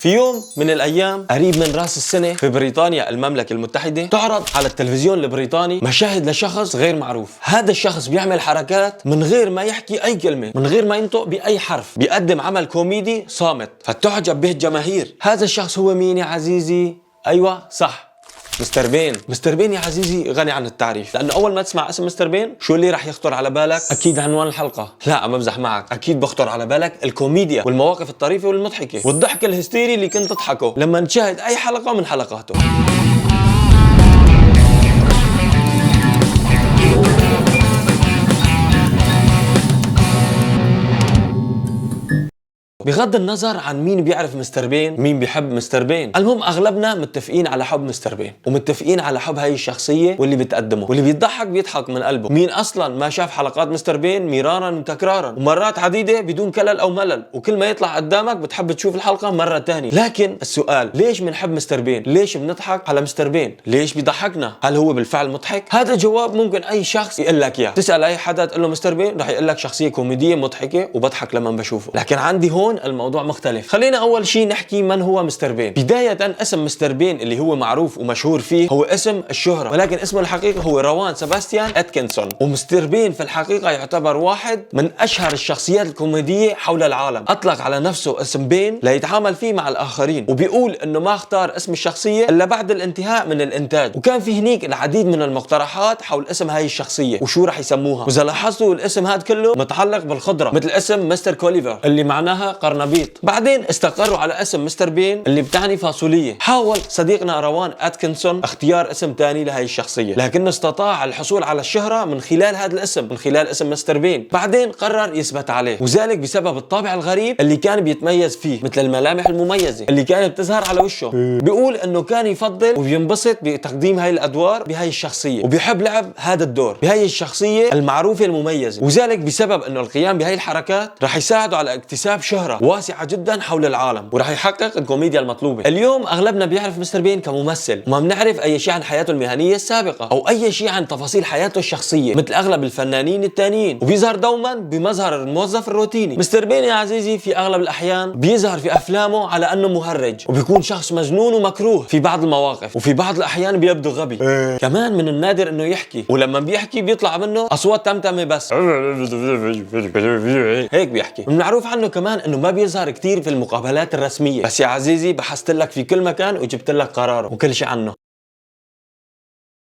في يوم من الأيام قريب من رأس السنة في بريطانيا المملكة المتحدة تعرض على التلفزيون البريطاني مشاهد لشخص غير معروف. هذا الشخص بيعمل حركات من غير ما يحكي أي كلمة، من غير ما ينطق بأي حرف، بيقدم عمل كوميدي صامت فتعجب به الجماهير. هذا الشخص هو مين يا عزيزي؟ أيوة صح، مستر بين. مستر بين يا عزيزي غني عن التعريف، لأنه أول ما تسمع اسم مستر بين شو اللي رح يخطر على بالك؟ أكيد عنوان الحلقة. لا بمزح معك، أكيد بخطر على بالك الكوميديا والمواقف الطريفة والمضحكة والضحك الهستيري اللي كنت تضحكه لما نشاهد أي حلقة من حلقاته. بغض النظر عن مين بيعرف مستر بين مين بيحب مستر بين، المهم اغلبنا متفقين على حب مستر بين ومتفقين على حب هاي الشخصيه واللي بتقدمه، واللي بيضحك بيضحك من قلبه. مين اصلا ما شاف حلقات مستر بين مرارا وتكرارا ومرات عديده بدون كلل او ملل، وكل ما يطلع قدامك بتحب تشوف الحلقه مره ثانيه. لكن السؤال، ليش بنحب مستر بين؟ ليش بنضحك على مستر بين؟ ليش بيضحكنا؟ هل هو بالفعل مضحك؟ هذا جواب ممكن اي شخص يقول لك اياه. تسال اي حدا تقول له مستر بين رح يقول لك شخصيه كوميديه مضحكه وبضحك لما بشوفه. لكن عندي هون الموضوع مختلف. خلينا اول شيء نحكي من هو مستر بين. بداية اسم مستر بين اللي هو معروف ومشهور فيه هو اسم الشهرة، ولكن اسمه الحقيقي هو روان سباستيان اتكنسون. ومستر بين في الحقيقة يعتبر واحد من اشهر الشخصيات الكوميدية حول العالم. اطلق على نفسه اسم بين ليتعامل فيه مع الاخرين، وبيقول انه ما اختار اسم الشخصية الا بعد الانتهاء من الانتاج. وكان في هنيك العديد من المقترحات حول اسم هاي الشخصية وشو رح يسموها. واذا لاحظتوا الاسم هذا كله متعلق بالخضرة، مثل اسم مستر كوليفر اللي معناها قرنبيط. بعدين استقروا على اسم مستر بين اللي بتعني فاصولية. حاول صديقنا روان اتكنسون اختيار اسم ثاني لهي الشخصية، لكنه استطاع الحصول على الشهرة من خلال هذا الاسم، من خلال اسم مستر بين. بعدين قرر يثبت عليه، وذلك بسبب الطابع الغريب اللي كان بيتميز فيه، مثل الملامح المميزة اللي كانت بتظهر على وشه. بيقول انه كان يفضل وبينبسط بتقديم هاي الادوار بهاي الشخصية، وبيحب لعب هذا الدور بهاي الشخصية المعروفة المميزة. وذلك بسبب انه القيام بهاي الحركات رح يساعده على اكتساب شهرة واسعة جدا حول العالم، وراح يحقق الكوميديا المطلوبة. اليوم اغلبنا بيعرف مستر بين كممثل، وما بنعرف اي شيء عن حياته المهنية السابقة او اي شيء عن تفاصيل حياته الشخصية مثل اغلب الفنانين التانيين، وبيظهر دوما بمظهر الموظف الروتيني. مستر بين يا عزيزي في اغلب الاحيان بيظهر في افلامه على انه مهرج، وبيكون شخص مجنون ومكروه في بعض المواقف، وفي بعض الاحيان بيبدو غبي. كمان من النادر انه يحكي، ولما بيحكي بيطلع منه اصوات تمتمة بس هيك بيحكي. المعروف عنه كمان انه ما بيظهر كتير في المقابلات الرسمية، بس يا عزيزي بحثت لك في كل مكان وجبت لك قراره وكل شيء عنه.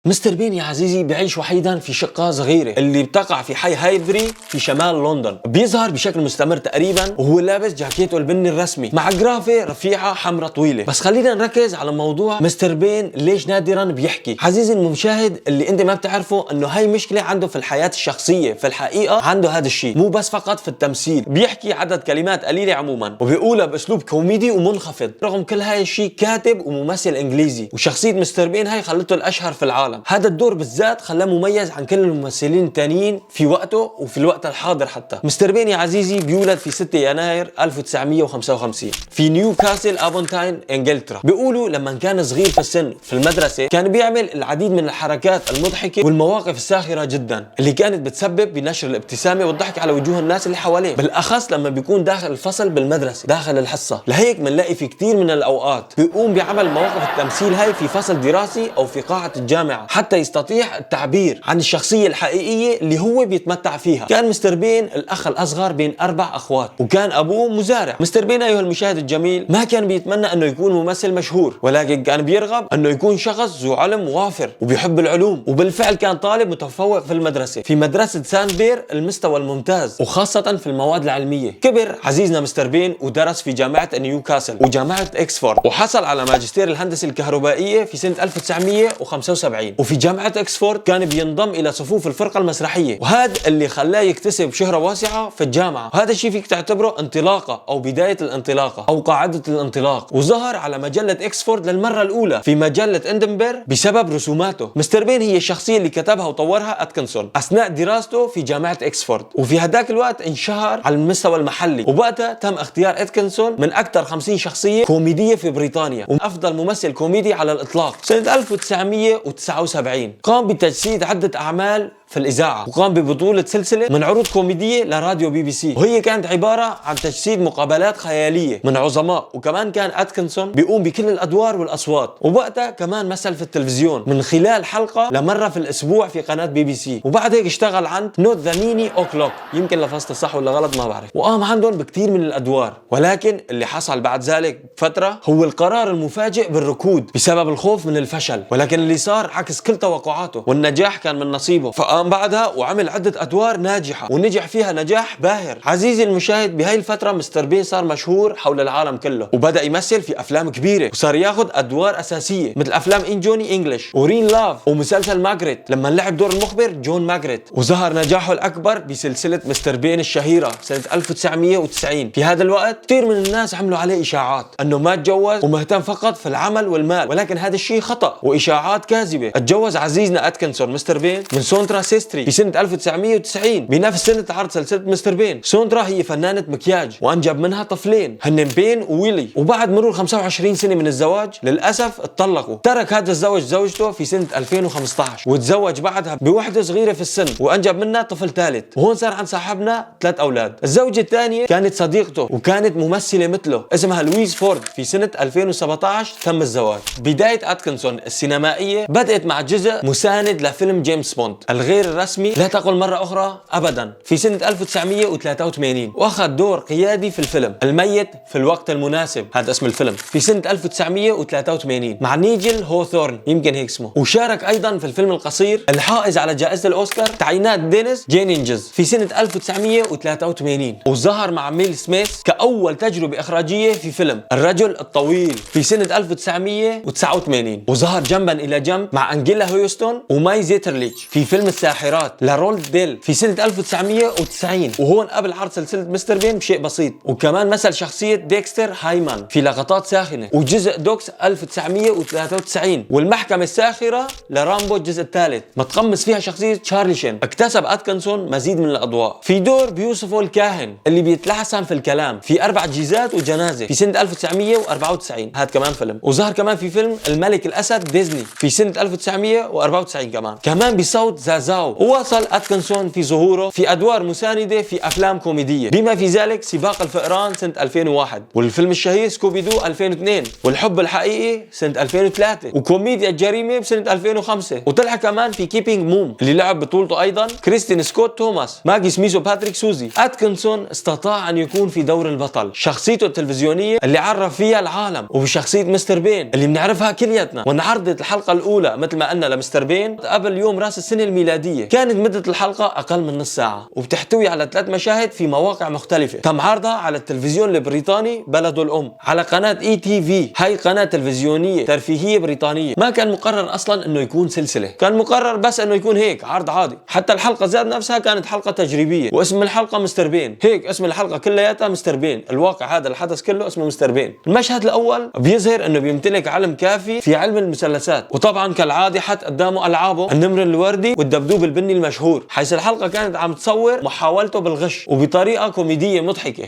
مستر بين يا عزيزي بيعيش وحيدا في شقة صغيرة اللي بتقع في حي هايبري في شمال لندن. بيظهر بشكل مستمر تقريبا وهو لابس جاكيته البني الرسمي مع جرافة رفيعة حمراء طويلة. بس خلينا نركز على موضوع مستر بين ليش نادرا بيحكي. عزيزي المشاهد اللي انت ما بتعرفه انه هاي مشكلة عنده في الحياة الشخصية، في الحقيقة عنده هذا الشيء مو بس فقط في التمثيل. بيحكي عدد كلمات قليلة عموما وبيقولها باسلوب كوميدي ومنخفض. رغم كل هاي الشيء كاتب وممثل انجليزي، وشخصية مستر بين هاي خلته الاشهر في العالم. هذا الدور بالذات خلاه مميز عن كل الممثلين التانيين في وقته وفي الوقت الحاضر. حتى مستر بين يا عزيزي بيولد في 6 يناير 1955 في نيوكاسل أبون تاين انجلترا. بيقولوا لما كان صغير في السن في المدرسة كان بيعمل العديد من الحركات المضحكة والمواقف الساخرة جدا اللي كانت بتسبب بنشر الابتسامة والضحك على وجوه الناس اللي حواليه، بالاخص لما بيكون داخل الفصل بالمدرسة داخل الحصة. لهيك بنلاقي في كثير من الاوقات بيقوم بعمل مواقف التمثيل هاي في فصل دراسي او في قاعة الجامعة حتى يستطيع التعبير عن الشخصية الحقيقية اللي هو بيتمتع فيها. كان مستر بين الأخ الأصغر بين 4 أخوات، وكان أبوه مزارع. مستر بين أيها المشاهد الجميل ما كان بيتمنى أنه يكون ممثل مشهور، ولكن كان بيرغب أنه يكون شخص ذو علم وافر وبيحب العلوم. وبالفعل كان طالب متفوق في المدرسة، في مدرسة سانبير المستوى الممتاز، وخاصة في المواد العلمية. كبر عزيزنا مستر بين ودرس في جامعة نيوكاسل وجامعة إكسفورد، وحصل على ماجستير الهندسة الكهربائية في سنة 1975. وفي جامعة إكسفورد كان بينضم إلى صفوف الفرقة المسرحية، وهذا اللي خلاه يكتسب شهرة واسعة في الجامعة. وهذا الشيء فيك تعتبره انطلاقة أو بداية الانطلاقة أو قاعدة الانطلاق. وظهر على مجلة إكسفورد للمرة الأولى في مجلة إندنبرغ بسبب رسوماته. مستر بين هي الشخصية اللي كتبها وطورها أتكنسون أثناء دراسته في جامعة إكسفورد، وفي هذاك الوقت انشهر على المستوى المحلي. وبعدها تم اختيار أتكنسون من أكثر 50 شخصية كوميدية في بريطانيا وأفضل ممثل كوميدي على الإطلاق. سنة 1979 قام بتجسيد عدة أعمال في الإذاعة، وقام ببطولة سلسلة من عروض كوميدية لراديو BBC، وهي كانت عبارة عن تجسيد مقابلات خيالية من عظماء. وكمان كان أتكنسون بيقوم بكل الأدوار والأصوات، ووقتها كمان مثل في التلفزيون من خلال حلقة لمرة في الأسبوع في قناة BBC. وبعد هيك اشتغل عند نوت ذا ميني أوكلوك، يمكن لفظت صح ولا غلط ما بعرف، وقام عندهم بكثير من الأدوار. ولكن اللي حصل بعد ذلك بفترة هو القرار المفاجئ بالركود بسبب الخوف من الفشل، ولكن اللي صار عكس كل توقعاته، والنجاح كان من نصيبه. فقام بعدها وعمل عدة أدوار ناجحة ونجح فيها نجاح باهر. عزيزي المشاهد، بهاي الفترة مستر بين صار مشهور حول العالم كله، وبدأ يمثل في أفلام كبيرة، وصار ياخذ أدوار أساسية مثل أفلام إن جوني إنجلش ورين لاف ومسلسل ماجريت لما لعب دور المخبر جون ماجريت. وظهر نجاحه الأكبر بسلسلة مستر بين الشهيرة سنة 1990. في هذا الوقت كثير من الناس عملوا عليه إشاعات أنه ما تجوز ومهتم فقط في العمل والمال، ولكن هذا الشيء خطأ وإشاعات كاذبة. اتجوز عزيزنا أتكنسون مستر بين من سونترا سيستري في سنة 1990 بنفس سنة عرض سلسلة مستر بين. سونترا هي فنانة مكياج وأنجب منها طفلين هن بين وويلي. وبعد مرور 25 سنة من الزواج للأسف اتطلقوا. ترك هذا الزوج زوجته في سنة 2015 وتزوج بعدها بوحدة صغيرة في السن وأنجب منها طفل ثالث. وهون صار عن صاحبنا 3 أولاد. الزوجة الثانية كانت صديقته وكانت ممثلة مثله اسمها لويز فورد. في سنة 2017 تم الزواج. بداية أتكنسون السينمائية بدأت مع جزء مساند لفيلم جيمس بوند الغير الرسمي لا تقل مرة أخرى أبدا في سنة 1983، وأخذ دور قيادي في الفيلم الميت في الوقت المناسب، هذا اسم الفيلم، في سنة 1983 مع نيجل هوثورن يمكن هيك اسمه. وشارك أيضا في الفيلم القصير الحائز على جائزة الأوسكار تعيينات دينيس جينينجز في سنة 1983. وظهر مع ميل سميث كأول تجربة إخراجية في فيلم الرجل الطويل في سنة 1989. وظهر جنبا إلى جنب مع أنجيلا هيوستون وماي زيترليتش في فيلم الساحرات لارولد ديل في سنة 1990، وهون قبل عرض سلسلة مستر بين بشيء بسيط. وكمان مثل شخصية ديكستر هايمان في لقطات ساخنة، وجزء دوكس 1993 والمحكمة الساخرة لرامبو الجزء الثالث متقمص فيها شخصية تشارلي شين. اكتسب أتكنسون مزيد من الأضواء في دور بيوصفه الكاهن اللي بيتلحسن في الكلام في 4 جيزات وجنازة في سنة 1994، هذا كمان فيلم. وظهر كمان في فيلم الملك الأسد ديزني في سنة 1994 كمان بصوت زازاو. ووصل أتكنسون في ظهوره في أدوار مساندة في أفلام كوميدية بما في ذلك سباق الفئران سنة 2001، والفيلم الشهير سكوبي دو 2002، والحب الحقيقي سنة 2003، وكوميديا الجريمة بسنة 2005. وطلع كمان في كيبينج موم اللي لعب بطولته أيضا كريستين سكوت توماس، ماجي سميث وباتريك سوزي. أتكنسون استطاع أن يكون في دور البطل، شخصيته التلفزيونية اللي عرف فيها العالم، وبشخصية مستر بين اللي بنعرفها كلياتنا. وانعرضت الحلقة الأولى مثل ما قلنا لمستر بين قبل يوم راس السنة الميلادية. كانت مدة الحلقة أقل من نص ساعة وبتحتوي على 3 مشاهد في مواقع مختلفة. تم عرضها على التلفزيون البريطاني بلده الأم على قناة ETV، هاي قناة تلفزيونية ترفيهية بريطانية. ما كان مقرر أصلا إنه يكون سلسلة، كان مقرر بس إنه يكون هيك عرض عادي. حتى الحلقة ذات نفسها كانت حلقة تجريبية واسم الحلقة مستر بين، هيك اسم الحلقة كلياتها مستر بين. الواقع هذا الحدث كله اسمه مستر بين. المشهد الأول بيظهر إنه بيمتلك علم كافي في علم المثلثات، وطبعا كالعادة حط قدامه ألعابه النمر الوردي والدبدوب البني المشهور، حيث الحلقة كانت عم تصور محاولته بالغش وبطريقة كوميدية مضحكة.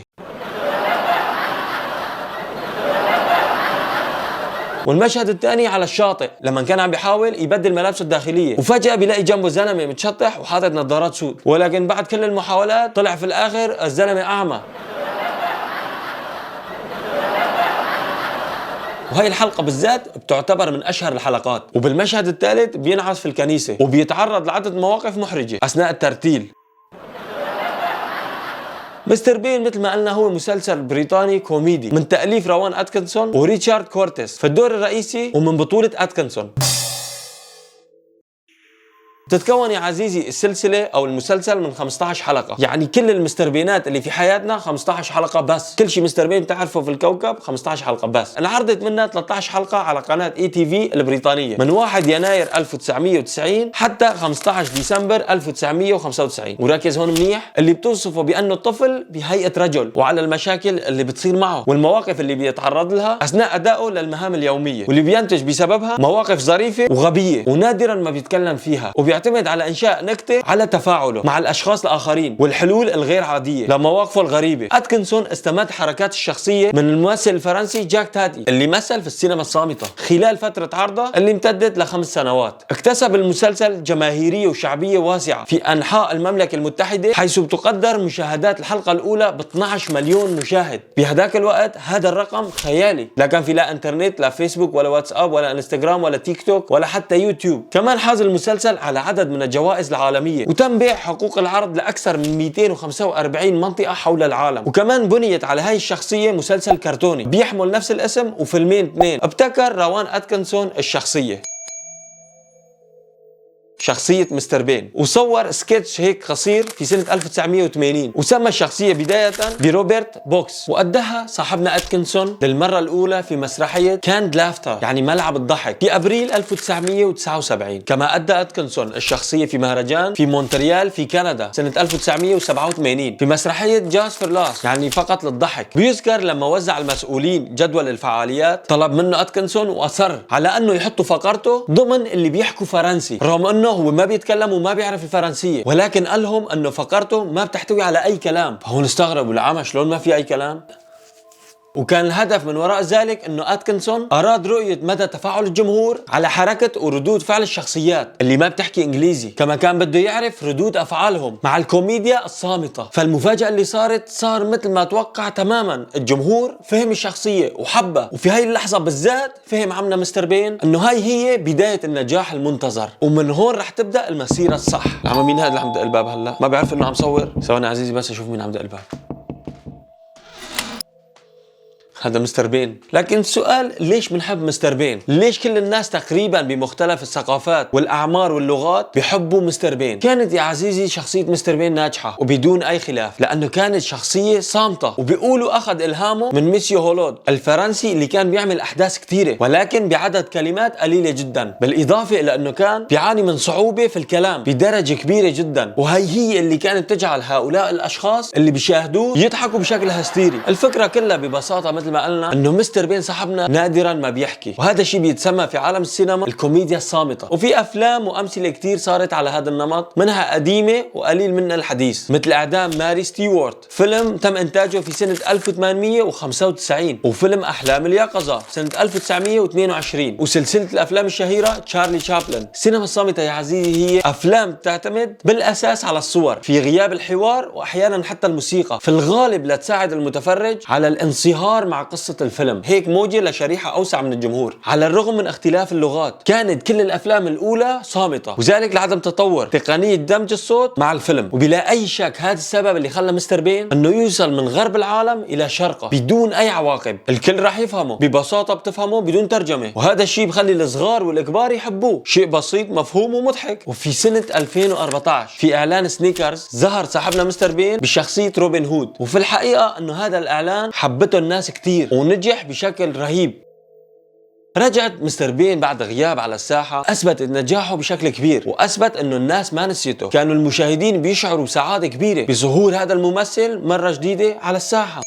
والمشهد الثاني على الشاطئ لما كان عم بيحاول يبدل ملابسه الداخلية، وفجأة بيلاقي جنبه زلمة متشطح وحاطط نظارات سود، ولكن بعد كل المحاولات طلع في الآخر الزلمة أعمى. وهي الحلقة بالذات بتعتبر من أشهر الحلقات. وبالمشهد الثالث بينعس في الكنيسة وبيتعرض لعدة مواقف محرجة أثناء الترتيل. مستر بين مثل ما قلنا هو مسلسل بريطاني كوميدي من تأليف روان أتكنسون وريتشارد كورتيس في الدور الرئيسي ومن بطولة أتكنسون. تتكون يا عزيزي السلسلة أو المسلسل من 15 حلقة، يعني كل المستر بينات اللي في حياتنا 15 حلقة بس. كل شيء مستر بين بتعرفه في الكوكب 15 حلقة بس. انعرضت منها 13 حلقة على قناة ETV البريطانية من 1 يناير 1990 حتى 15 ديسمبر 1995. وركز هون منيح، اللي بتوصفه بأنه الطفل بهيئة رجل وعلى المشاكل اللي بتصير معه والمواقف اللي بيتعرض لها أثناء أدائه للمهام اليومية، واللي بينتج بسببها مواقف ظريفة وغبية ونادرا ما بيتكلم فيها بيعتمد على إنشاء نكتة على تفاعله مع الأشخاص الآخرين والحلول الغير عادية لمواقفه الغريبة. أتكنسون استمد حركات الشخصية من الممثل الفرنسي جاك تاتي اللي مثل في السينما الصامتة خلال فترة عرضه اللي امتدت ل5 سنوات. اكتسب المسلسل جماهيرية وشعبية واسعة في أنحاء المملكة المتحدة، حيث بتقدر مشاهدات الحلقة الأولى ب 12 مليون مشاهد. بهداك الوقت هذا الرقم خيالي، لا كان في لا انترنت، لا فيسبوك ولا واتساب ولا انستغرام ولا تيك توك ولا حتى يوتيوب. كمان حاز المسلسل على عدد من الجوائز العالمية، وتم بيع حقوق العرض لأكثر من 245 منطقة حول العالم. وكمان بنيت على هاي الشخصية مسلسل كرتوني بيحمل نفس الاسم وفيلمين اثنين. ابتكر روان أتكنسون الشخصية، شخصية مستر بين، وصور سكتش هيك قصير في سنة 1980 وسمى الشخصية بداية بروبرت بوكس. وأدها صاحبنا أتكنسون للمرة الأولى في مسرحية كاند لافتر يعني ملعب الضحك في أبريل 1979. كما أدى أتكنسون الشخصية في مهرجان في مونتريال في كندا سنة 1987 في مسرحية جاز فور لاس يعني فقط للضحك. بيذكر لما وزع المسؤولين جدول الفعاليات طلب منه أتكنسون وأصر على أنه يحطوا فقرته ضمن اللي بيحكوا فرنسي، رغم أنه هو ما بيتكلم وما بيعرف الفرنسية، ولكن قال لهم انه فقرته ما بتحتوي على اي كلام. فهون استغربوا العامة شلون ما في اي كلام. وكان الهدف من وراء ذلك انه أتكنسون اراد رؤية مدى تفاعل الجمهور على حركة وردود فعل الشخصيات اللي ما بتحكي انجليزي. كما كان بده يعرف ردود افعالهم مع الكوميديا الصامتة. فالمفاجأة اللي صار مثل ما توقع تماما. الجمهور فهم الشخصية وحبها، وفي هاي اللحظة بالذات فهم عمنا مستر بين انه هاي هي بداية النجاح المنتظر، ومن هون رح تبدأ المسيرة الصح. عم مين هذا اللي عم دق الباب هلا؟ ما بيعرف انه عم صور؟ ثواني عزيزي بس اشوف مين عم دق الباب. هذا مستر بين. لكن السؤال ليش بنحب مستر بين؟ ليش كل الناس تقريبا بمختلف الثقافات والأعمار واللغات بيحبوا مستر بين؟ كانت يا عزيزي شخصية مستر بين ناجحة وبدون أي خلاف، لأنه كانت شخصية صامتة. وبيقولوا أخذ إلهامه من ميسيو هولود الفرنسي اللي كان بيعمل أحداث كثيرة ولكن بعدد كلمات قليلة جدا، بالإضافة إلى أنه كان بيعاني من صعوبة في الكلام بدرجة كبيرة جدا. وهي اللي كانت تجعل هؤلاء الأشخاص اللي بيشاهدوه يضحكوا بشكل هستيري. الفكرة كلها ببساطة مثل ما قلنا انه مستر بين صاحبنا نادرا ما بيحكي، وهذا الشيء بيتسمى في عالم السينما الكوميديا الصامتة. وفي افلام وامثله كثير صارت على هذا النمط، منها قديمه وقليل منها الحديث، مثل اعدام ماري ستيوارت، فيلم تم انتاجه في سنه 1895، وفيلم احلام اليقظه سنه 1922، وسلسله الافلام الشهيره تشارلي شابلن. السينما الصامتة يا عزيزي هي افلام تعتمد بالاساس على الصور في غياب الحوار واحيانا حتى الموسيقى، في الغالب لتساعد المتفرج على الانصهار مع قصة الفيلم، هيك موجه لشريحة أوسع من الجمهور. على الرغم من اختلاف اللغات كانت كل الأفلام الأولى صامتة، وذلك لعدم تطور تقنية دمج الصوت مع الفيلم. وبلا أي شك هذا السبب اللي خلى مستر بين أنه يوصل من غرب العالم إلى شرقه بدون أي عواقب. الكل راح يفهمه ببساطة، بتفهمه بدون ترجمة، وهذا الشيء بخلي الصغار والكبار يحبوه. شيء بسيط مفهوم ومضحك. وفي سنة 2014 في إعلان سنيكرز ظهر صاحبنا مستر بين بشخصية روبن هود، وفي الحقيقة أنه هذا الإعلان حبته الناس كتير ونجح بشكل رهيب. رجعت مستر بين بعد غياب على الساحة، أثبت نجاحه بشكل كبير، وأثبت أنه الناس ما نسيته. كانوا المشاهدين بيشعروا بسعادة كبيرة بظهور هذا الممثل مرة جديدة على الساحة.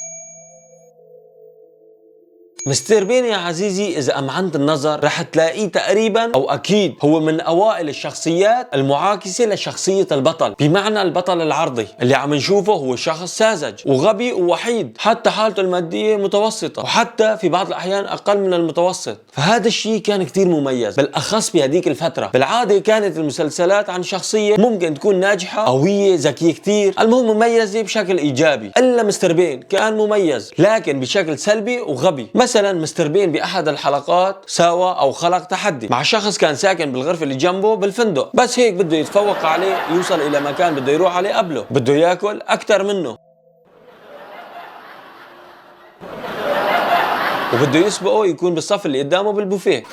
مستر بين يا عزيزي إذا أمعنت النظر رح تلاقيه تقريبا أو أكيد هو من أوائل الشخصيات المعاكسة لشخصية البطل، بمعنى البطل العرضي اللي عم نشوفه هو شخص ساذج وغبي ووحيد، حتى حالته المادية متوسطة، وحتى في بعض الأحيان أقل من المتوسط. فهذا الشيء كان كتير مميز بالأخص بهديك الفترة. بالعادة كانت المسلسلات عن شخصية ممكن تكون ناجحة، قوية، ذكية كتير، المهم مميزة بشكل إيجابي. إلا مستر بين كان مميز لكن بشكل سلبي وغبي. مثلا مستر بين بأحد الحلقات ساوى أو خلق تحدي مع شخص كان ساكن بالغرفة اللي جنبه بالفندق، بس هيك بده يتفوق عليه يوصل إلى مكان بده يروح عليه قبله، بده ياكل أكتر منه وبده يسبقه يكون بالصف اللي قدامه بالبوفيه،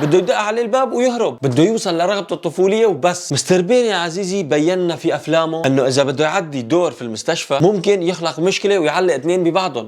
بده يدق عليه الباب ويهرب، بده يوصل لرغبته الطفولية وبس. مستر بين يا عزيزي بينا في أفلامه أنه إذا بده يعدي دور في المستشفى ممكن يخلق مشكلة ويعلق اثنين ببعضهم.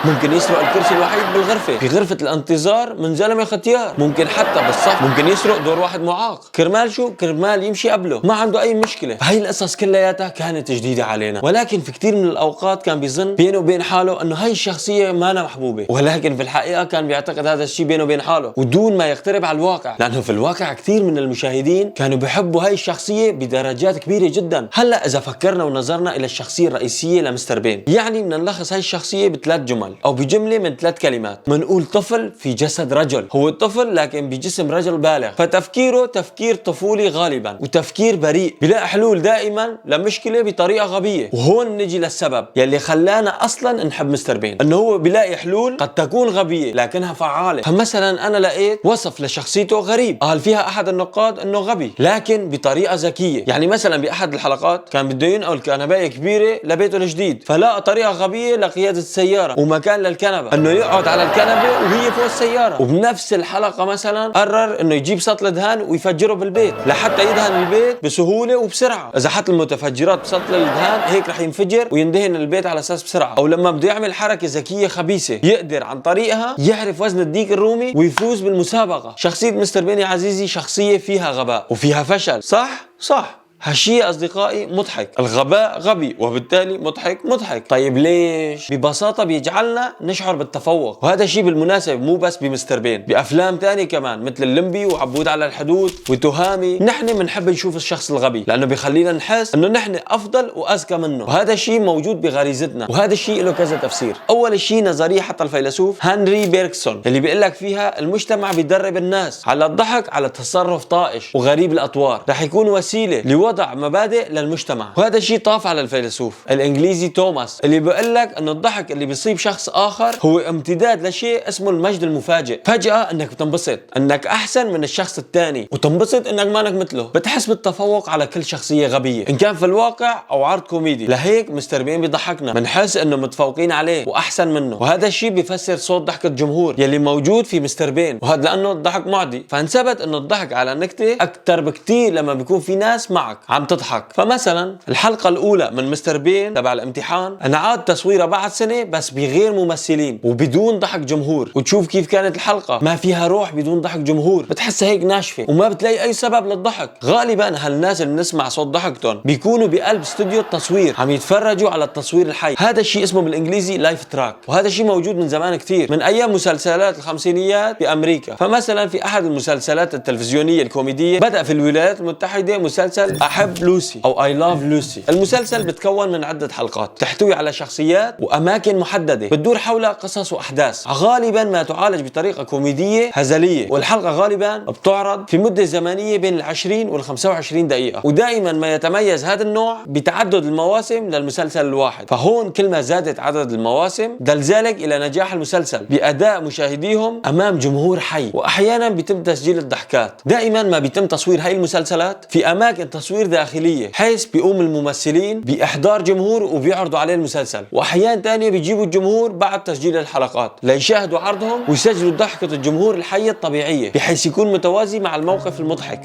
ممكن يسرق الكرسي الوحيد بالغرفة، في غرفة الانتظار من زلمة ختيار، ممكن حتى بالصف ممكن يسرق دور واحد معاق، كرمال شو؟ كرمال يمشي قبله، ما عنده أي مشكلة. هاي القصص كلياتها كانت جديدة علينا، ولكن في كتير من الأوقات كان بيظن بينه وبين حاله إنه هاي الشخصية ما محبوبة، ولكن في الحقيقة كان بيعتقد هذا الشيء بينه وبين حاله ودون ما يقترب على الواقع، لأنه في الواقع كثير من المشاهدين كانوا بيحبوا هاي الشخصية بدرجات كبيرة جدا. هلا إذا فكرنا ونظرنا إلى الشخصية الرئيسية لمستر بين، يعني بدنا نلخص هاي الشخصية بثلاث جمل أو بجملة من ثلاث كلمات. منقول طفل في جسد رجل، هو طفل لكن بجسم رجل بالغ، فتفكيره تفكير طفولي غالبا وتفكير بريء، بيلاقي حلول دائما لمشكلة بطريقة غبية. وهون نجي للسبب يلي خلانا أصلا نحب مستر بين، إنه هو بيلاقي حلول قد تكون غبية لكنها فعالة. فمثلا أنا لقيت وصف لشخصيته غريب، قال فيها أحد النقاد إنه غبي لكن بطريقة ذكية. يعني مثلا بأحد الحلقات كان بده ينقل كنباية كبيرة لبيته الجديد، فلاقى طريقة غبية لقيادة السيارة ومكان للكنبة إنه يقعد على الكنبة وهي فوق السيارة. وبنفس الحلقة مثلا قرر إنه يجيب سطل دهان ويفجره بالبيت لحتى يدهن البيت بسهولة وبسرعة. إذا حط المتفجرات بسطل الدهان هيك رح ينفجر ويندهن البيت على أساس بسرعة. أو لما بده يعمل حركة ذكية خبيثة يقدر عن طريقها يعرف وزن الديك الرومي ويفوز بالمسابقة. شخصية مستر بين يا عزيزي شخصية فيها غباء وفيها فشل، صح؟ صح. هالشيء أصدقائي مضحك، الغباء غبي وبالتالي مضحك. طيب ليش؟ ببساطة بيجعلنا نشعر بالتفوق، وهذا الشيء بالمناسبة مو بس بمستر بين، بأفلام تانية كمان مثل الليمبي وعبود على الحدود وتهامي. نحن بنحب نشوف الشخص الغبي لأنه بيخلينا نحس إنه نحن أفضل وأذكى منه، وهذا الشيء موجود بغريزتنا. وهذا الشيء له كذا تفسير. أول شيء نظرية حتى الفيلسوف هنري بيركسون اللي بيقول لك فيها المجتمع بيدرب الناس على الضحك على تصرف طائش وغريب الأطوار، رح يكون وسيلة وضع مبادئ للمجتمع. وهذا الشيء طاف على الفيلسوف الانجليزي توماس اللي بيقول لك انه الضحك اللي بيصيب شخص اخر هو امتداد لشيء اسمه المجد المفاجئ. فجأة انك بتنبسط انك احسن من الشخص الثاني وتنبسط انك مانك مثله، بتحس بالتفوق على كل شخصية غبية ان كان في الواقع او عرض كوميدي. لهيك مستر بين بيضحكنا، بنحس انه متفوقين عليه واحسن منه. وهذا الشيء بيفسر صوت ضحك الجمهور يلي موجود في مستر بين، وهذا لانه الضحك معدي. فانثبت انه الضحك على نكتة اكثر بكتير لما بيكون في ناس معك عم تضحك. فمثلا الحلقة الأولى من مستر بين تبع الامتحان انعاد تصويرها بعد سنة بس بغير ممثلين وبدون ضحك جمهور، وتشوف كيف كانت الحلقة ما فيها روح بدون ضحك جمهور، بتحسها هيك ناشفة وما بتلاقي أي سبب للضحك. غالبا هالناس اللي نسمع صوت ضحكتهم بيكونوا بقلب استوديو التصوير عم يتفرجوا على التصوير الحي. هذا الشيء اسمه بالإنجليزي لايف تراك، وهذا الشيء موجود من زمان كتير، من أيام مسلسلات الخمسينيات بأمريكا. فمثلا في أحد المسلسلات التلفزيونية الكوميدية بدأ في الولايات المتحدة مسلسل أحب لوسي أو I Love لوسي. المسلسل بتكون من عدة حلقات تحتوي على شخصيات وأماكن محددة بتدور حول قصص وأحداث غالبا ما تعالج بطريقة كوميدية هزلية، والحلقة غالبا بتعرض في مدة زمنية بين 20 وال25 دقيقة. ودائما ما يتميز هذا النوع بتعدد المواسم للمسلسل الواحد، فهون كل ما زادت عدد المواسم دل ذلك إلى نجاح المسلسل بأداء مشاهديهم أمام جمهور حي. وأحيانا بيتم تسجيل الضحكات. دائما ما بيتم تصوير هاي المسلسلات في أماكن تصوير داخلية، حيث بيقوم الممثلين بإحضار جمهور وبيعرضوا عليه المسلسل. وأحيان تانية بيجيبوا الجمهور بعد تسجيل الحلقات ليشاهدوا عرضهم ويسجلوا ضحكة الجمهور الحية الطبيعية بحيث يكون متوازي مع الموقف المضحك.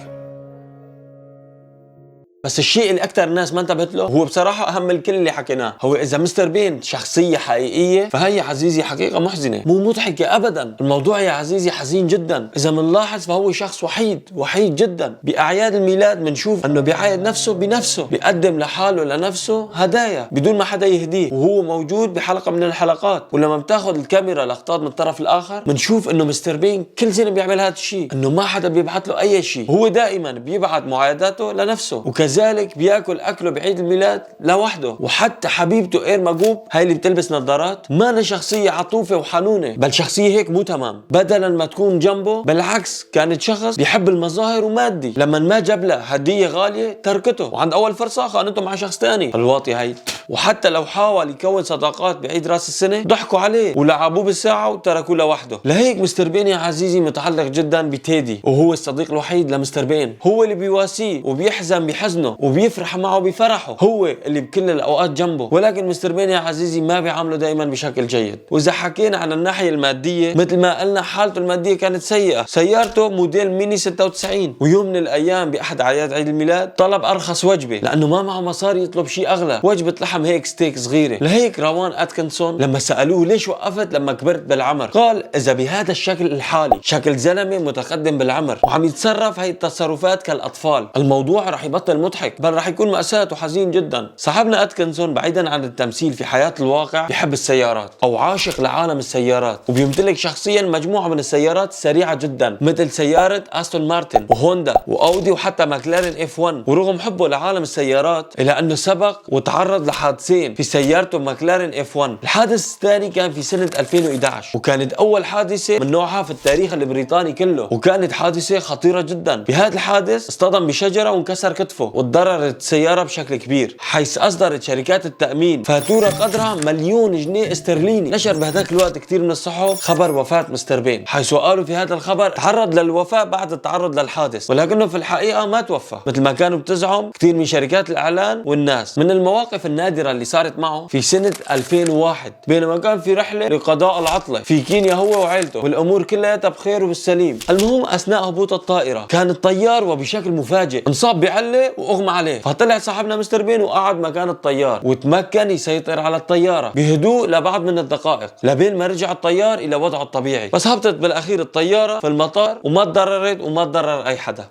بس الشيء اللي اكثر الناس ما انتبهت له هو بصراحه اهم من الكل اللي حكيناه، هو اذا مستر بين شخصيه حقيقيه فهي عزيزي حقيقه محزنه مو مضحكه ابدا. الموضوع يا عزيزي حزين جدا. اذا بنلاحظ فهو شخص وحيد جدا. باعياد الميلاد بنشوف انه بيعايد نفسه بنفسه، بيقدم لحاله لنفسه هدايا بدون ما حدا يهديه، وهو موجود بحلقه من الحلقات. ولما بتاخذ الكاميرا لقطات من الطرف الاخر بنشوف انه مستر بين كل سنه بيعمل هذا الشيء، انه ما حدا بيبعث له اي شيء، هو دائما بيبعث معايداته لنفسه، وكذلك بياكل اكله بعيد الميلاد لوحده. وحتى حبيبته اير ماجوب هاي اللي بتلبس نظارات ما شخصيه عطوفه وحنونه، بل شخصيه هيك مو تمام. بدلا ما تكون جنبه بالعكس كانت شخص بيحب المظاهر ومادي. لما ما جاب له هديه غاليه تركته، وعند اول فرصه خانته مع شخص ثاني. الواطي هاي. وحتى لو حاول يكون صداقات بعيد راس السنه ضحكوا عليه ولعبوه بالساعه وتركوه لوحده. لهيك مستر بين يا عزيزي متعلق جدا بتيدي، وهو الصديق الوحيد لمستر بين، هو اللي بيواسيه وبيحزن بحزنه وبيفرح معه بفرحه، هو اللي بكل الاوقات جنبه. ولكن مستر بين يا عزيزي ما بيعامله دائما بشكل جيد. واذا حكينا عن الناحيه الماديه مثل ما قلنا حالته الماديه كانت سيئه. سيارته موديل ميني 96، ويوم من الايام باحد اعياد عيد الميلاد طلب ارخص وجبه لانه ما معه مصاري يطلب شيء اغلى، وجبه لحم لحم هيك ستيك صغيرة. لهيك روان أتكنسون لما سألوه ليش وقفت لما كبرت بالعمر، قال إذا بهذا الشكل الحالي شكل زلمة متقدم بالعمر وعم يتصرف هاي التصرفات كالأطفال، الموضوع رح يبطل مضحك بل رح يكون مأساة وحزين جدا. صاحبنا أتكنسون بعيدا عن التمثيل في حياة الواقع بيحب السيارات أو عاشق لعالم السيارات، وبيمتلك شخصيا مجموعة من السيارات السريعة جدا مثل سيارة أستون مارتن وهوندا وأودي وحتى ماكلارين F1. ورغم حبه لعالم السيارات إلا أنه سبق وتعرض لحادثين في سيارته ماكلارين F1. الحادث الثاني كان في سنة 2011 وكانت أول حادثة من نوعها في التاريخ البريطاني كله، وكانت حادثة خطيرة جدا. بهذا الحادث اصطدم بشجرة وانكسر كتفه وتضررت السيارة بشكل كبير، حيث أصدرت شركات التأمين فاتورة قدرها مليون جنيه استرليني. نشر بهذاك الوقت كثير من الصحف خبر وفاة مستر بين، حيث قالوا في هذا الخبر تعرض للوفاة بعد التعرض للحادث، ولكنه في الحقيقة ما توفى مثل ما كانوا بتزعم كثير من شركات الإعلان والناس. من المواقف النادرة اللي صارت معه في سنة 2001 بينما كان في رحلة لقضاء العطلة في كينيا هو وعائلته والأمور كلها بخير وبالسليم. المهم أثناء هبوط الطائرة كان الطيار وبشكل مفاجئ انصاب بعلة وأغمى عليه، فطلع صاحبنا مستر بين وقعد مكان الطيار وتمكن يسيطر على الطيارة بهدوء لبعض من الدقائق لبين ما رجع الطيار إلى وضعه الطبيعي. بس هبطت بالأخير الطيارة في المطار وما تضررت وما تضرر أي حدا.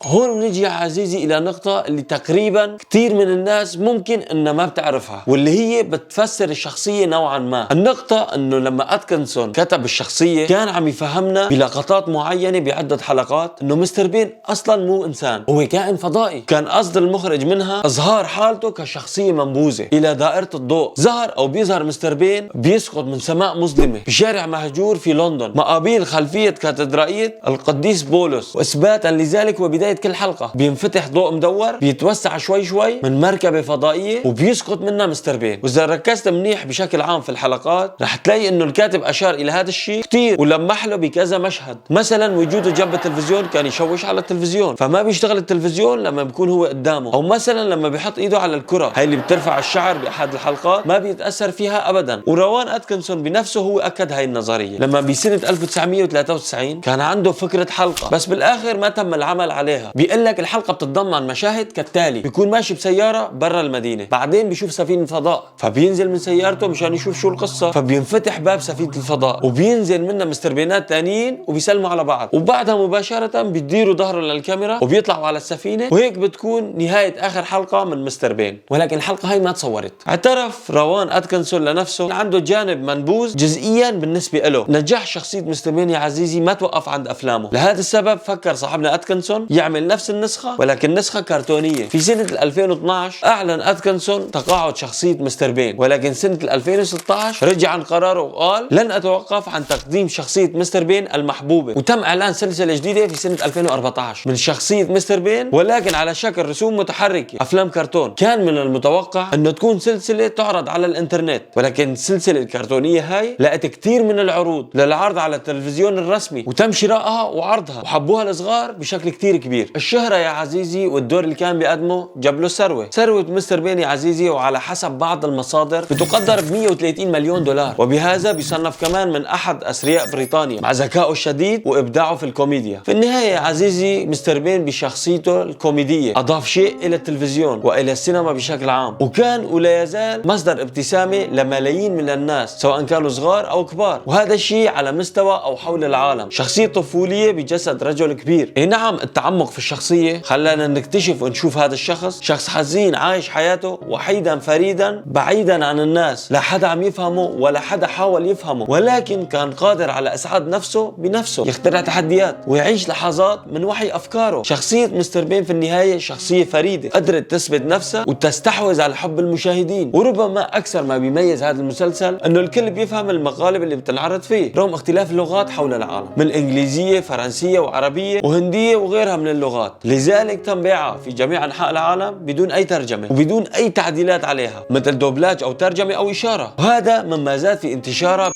هون بنيجي يا عزيزي إلى نقطة اللي تقريبا كتير من الناس ممكن إنها ما بتعرفها، واللي هي بتفسر الشخصية نوعا ما. النقطة إنه لما أتكنسون كتب الشخصية كان عم يفهمنا بلقطات معينة بعدة حلقات إنه مستر بين أصلا مو إنسان، هو كائن فضائي. كان قصد المخرج منها إظهار حالته كشخصية منبوذة إلى دائرة الضوء. ظهر أو بيظهر مستر بين بيسقط من سماء مظلمة بشارع مهجور في لندن مقابل خلفية كاتدرائية القديس بولس، وإثباتا لذلك وبداية كل حلقة بينفتح ضوء مدور بيتوسع شوي شوي من مركبة فضائية وبيسقط منها مستر بين. وإذا ركزت منيح بشكل عام في الحلقات رح تلاقي إنه الكاتب أشار إلى هذا الشيء كتير ولمح له بكذا مشهد. مثلا وجوده جنب التلفزيون كان يشوش على التلفزيون فما بيشتغل التلفزيون لما بيكون هو قدامه، أو مثلا لما بيحط إيده على الكرة هاي اللي بترفع الشعر بأحد الحلقات ما بيتأثر فيها أبدا. وروان أتكنسون بنفسه هو أكد هاي النظرية لما بسنة 1993 كان عنده فكرة حلقة بس بالآخر ما تم العمل عليها. بيقول لك الحلقة بتتضمن مشاهد كالتالي: بيكون ماشي بسيارة برا المدينة، بعدين بيشوف سفينة فضاء فبينزل من سيارته مشان يشوف شو القصة، فبينفتح باب سفينة الفضاء وبينزل منها مستر بينات تانيين وبيسلموا على بعض، وبعدها مباشرة بيديروا ظهره للكاميرا وبيطلعوا على السفينة، وهيك بتكون نهاية آخر حلقة من مستر بين. ولكن الحلقة هاي ما تصورت. اعترف روان أتكنسون لنفسه عنده جانب منبوذ جزئيا بالنسبة له. نجاح شخصية مستر بين يا عزيزي ما توقف عند أفلامه، لهذا السبب فكر صاحبنا أتكنسون يعمل نفس النسخة ولكن نسخة كرتونية. في سنة 2012 أعلن أتكنسون تقاعد شخصية مستر بين، ولكن سنة 2016 رجع عن قراره وقال لن أتوقف عن تقديم شخصية مستر بين المحبوبة، وتم إعلان سلسلة جديدة في سنة 2014 من شخصية مستر بين ولكن على شكل رسوم متحركة أفلام كرتون. كان من المتوقع أنه تكون سلسلة تعرض على الإنترنت، ولكن السلسلة الكرتونية هاي لقت كتير من العروض للعرض على التلفزيون الرسمي وتم شرائها وعرضها وحبوها الصغار بشكل كتير كبير. الشهرة يا عزيزي والدور اللي كان بيقدمه جاب له ثروة مستر بين يا عزيزي، وعلى حسب بعض المصادر بتقدر ب 130 مليون دولار، وبهذا بيصنف كمان من أحد أثرياء بريطانيا مع ذكائه الشديد وإبداعه في الكوميديا. في النهاية يا عزيزي مستر بين بشخصيته الكوميدية أضاف شيء إلى التلفزيون وإلى السينما بشكل عام، وكان ولا يزال مصدر ابتسامة لملايين من الناس سواء كانوا صغار أو كبار، وهذا الشيء على مستوى أو حول العالم. شخصية طفولية بجسد رجل كبير. إيه نعم التعمق في الشخصية خلانا نكتشف ونشوف هذا الشخص شخص حزين عايش حياته وحيدا فريدا بعيدا عن الناس، لا حدا عم يفهمه ولا حدا حاول يفهمه، ولكن كان قادر على إسعاد نفسه بنفسه، يخترع تحديات ويعيش لحظات من وحي أفكاره. شخصية مستر بين في النهاية شخصية فريدة قدرت تثبت نفسها وتستحوذ على حب المشاهدين. وربما أكثر ما بيميز هذا المسلسل أنه الكل بيفهم المقالب اللي بتنعرض فيه رغم اختلاف اللغات حول العالم من إنجليزية فرنسية وعربية وهندية وغيرها من اللغات، لذلك تم بيعها في جميع أنحاء العالم بدون أي ترجمة وبدون أي تعديلات عليها مثل دوبلاج أو ترجمة أو إشارة، وهذا مما زاد في انتشارها.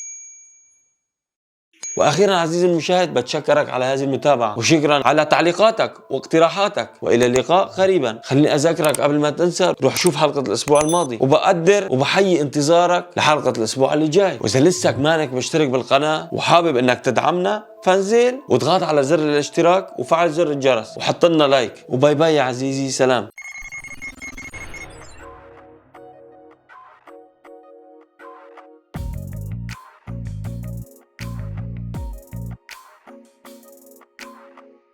وأخيرا عزيزي المشاهد بتشكرك على هذه المتابعة وشكرا على تعليقاتك واقتراحاتك، وإلى اللقاء قريبا. خليني أذكرك قبل ما تنسى روح شوف حلقة الأسبوع الماضي، وبقدر وبحيي انتظارك لحلقة الأسبوع اللي جاي. وإذا لسه مانك مشترك بالقناة وحابب إنك تدعمنا فانزل واضغط على زر الاشتراك وفعل زر الجرس وحط لنا لايك، وباي باي يا عزيزي، سلام.